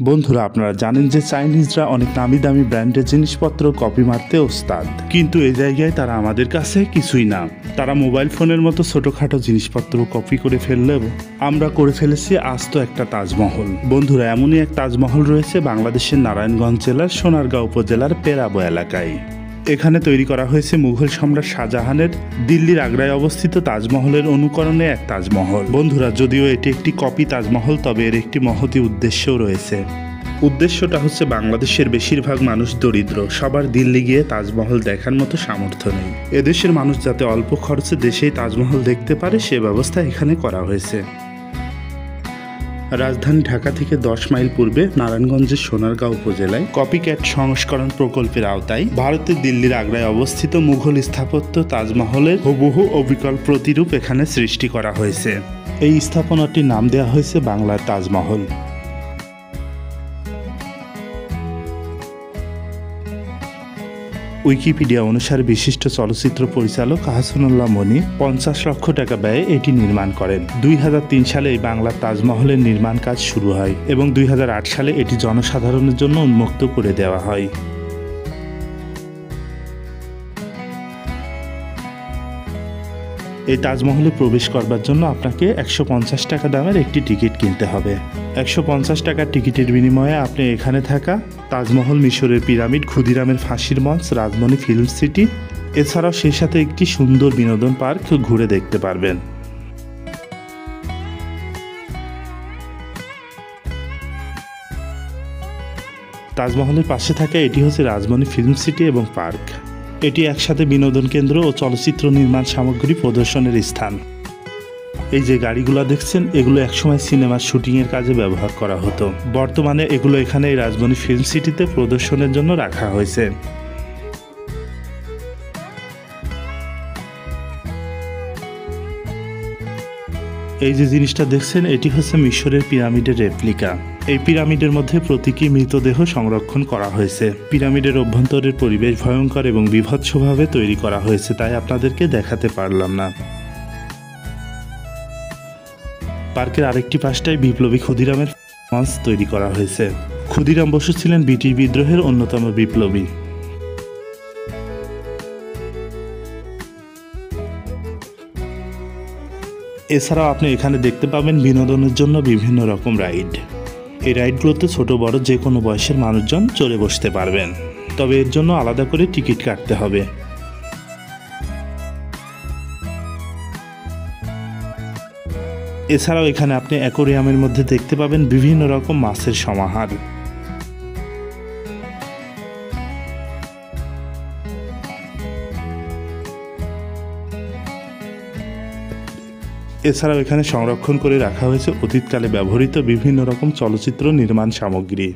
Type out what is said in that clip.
বন্ধুরা, আপনারা জানেন যে চাইনিজরা অনেক নামি দামি ব্র্যান্ডের জিনিসপত্র কপি মারতে ওস্তাদ, কিন্তু এই জায়গায় তারা আমাদের কাছে কিছুই না। তারা মোবাইল ফোনের মতো ছোটখাটো জিনিসপত্র কপি করে ফেললেও আমরা করে ফেলেছি আস্ত একটা তাজমহল। বন্ধুরা, এমনই এক তাজমহল রয়েছে বাংলাদেশের নারায়ণগঞ্জ জেলার সোনারগাঁও উপজেলার পেরাবো এলাকায়। এখানে তৈরি করা হয়েছে মুঘল সম্রাট শাহজাহানের দিল্লির আগ্রায় অবস্থিত তাজমহলের অনুকরণে এক তাজমহল। বন্ধুরা, যদিও এটি একটি কপি তাজমহল, তবে এর একটি মহতী উদ্দেশ্যও রয়েছে। উদ্দেশ্যটা হচ্ছে বাংলাদেশের বেশিরভাগ মানুষ দরিদ্র, সবার দিল্লি গিয়ে তাজমহল দেখার মতো সামর্থ্য নেই। এদেশের মানুষ যাতে অল্প খরচে দেশেই তাজমহল দেখতে পারে সে ব্যবস্থা এখানে করা হয়েছে। রাজধানী ঢাকা থেকে 10 মাইল পূর্বে নারায়ণগঞ্জের সোনারগাঁও উপজেলায় কপিক্যাট সংস্করণ প্রকল্পের আওতায় ভারতের দিল্লির আগ্রায় অবস্থিত মুঘল স্থাপত্য তাজমহলের হুবহু অবিকল প্রতিরূপ এখানে সৃষ্টি করা হয়েছে। এই স্থাপনাটির নাম দেওয়া হয়েছে বাংলার তাজমহল। উইকিপিডিয়া অনুসারে বিশিষ্ট চলচ্চিত্র পরিচালক হাসানুল্লাহ মনি 50 লক্ষ টাকা ব্যয়ে এটি নির্মাণ করেন। 2003 সালে এই বাংলার তাজমহলের নির্মাণ কাজ শুরু হয় এবং 2008 সালে এটি জনসাধারণের জন্য উন্মুক্ত করে দেওয়া হয়। এই তাজমহলে প্রবেশ করবার জন্য আপনাকে 150 টাকা দামের একটি টিকিট কিনতে হবে। 150 টাকার টিকিটের বিনিময়ে আপনি এখানে থাকা তাজমহল, মিশরের পিরামিড, ক্ষুদিরামের ফাঁসির মঞ্চ, রাজমণি ফিল্ম সিটি, এছাড়াও সেই সাথে একটি সুন্দর বিনোদন পার্ক ঘুরে দেখতে পারবেন। তাজমহলের পাশে থাকা এটি হচ্ছে রাজমণি ফিল্ম সিটি এবং পার্ক। এটি একসাথে বিনোদন কেন্দ্র ও চলচ্চিত্র নির্মাণ সামগ্রী প্রদর্শনের স্থান। এই যে গাড়িগুলো দেখছেন, এগুলো একসময় সিনেমার শুটিংয়ের কাজে ব্যবহার করা হতো। বর্তমানে এগুলো এখানে এই রাজমণি ফিল্ম সিটিতে প্রদর্শনের জন্য রাখা হয়েছে। এই যে জিনিসটা দেখছেন, এটি হচ্ছে মিশরের পিরামিডের রেপ্লিকা। এই পিরামিডের মধ্যে প্রতীকী মৃতদেহ সংরক্ষণ করা হয়েছে। পিরামিডের অভ্যন্তরের পরিবেশ ভয়ঙ্কর এবং বিভৎসভাবে তৈরি করা হয়েছে, তাই আপনাদেরকে দেখাতে পারলাম না। পার্কের আরেকটি পাশটায় বিপ্লবী ক্ষুদিরামের মঞ্চ তৈরি করা হয়েছে। ক্ষুদিরাম বসু ছিলেন ব্রিটিশ বিদ্রোহের অন্যতম বিপ্লবী। এছাড়াও আপনি এখানে দেখতে পাবেন বিনোদনের জন্য বিভিন্ন রকম রাইড। এই রাইডগুলোতে ছোট বড় যে কোনো বয়সের মানুষজন চড়ে বসতে পারবেন, তবে এর জন্য আলাদা করে টিকিট কাটতে হবে। এছাড়াও এখানে আপনি অ্যাকোরিয়ামের মধ্যে দেখতে পাবেন বিভিন্ন রকম মাছের সমাহার। এছাড়াও এখানে সংরক্ষণ করে রাখা হয়েছে অতীতকালে ব্যবহৃত বিভিন্ন রকম চলচ্চিত্র নির্মাণ সামগ্রী।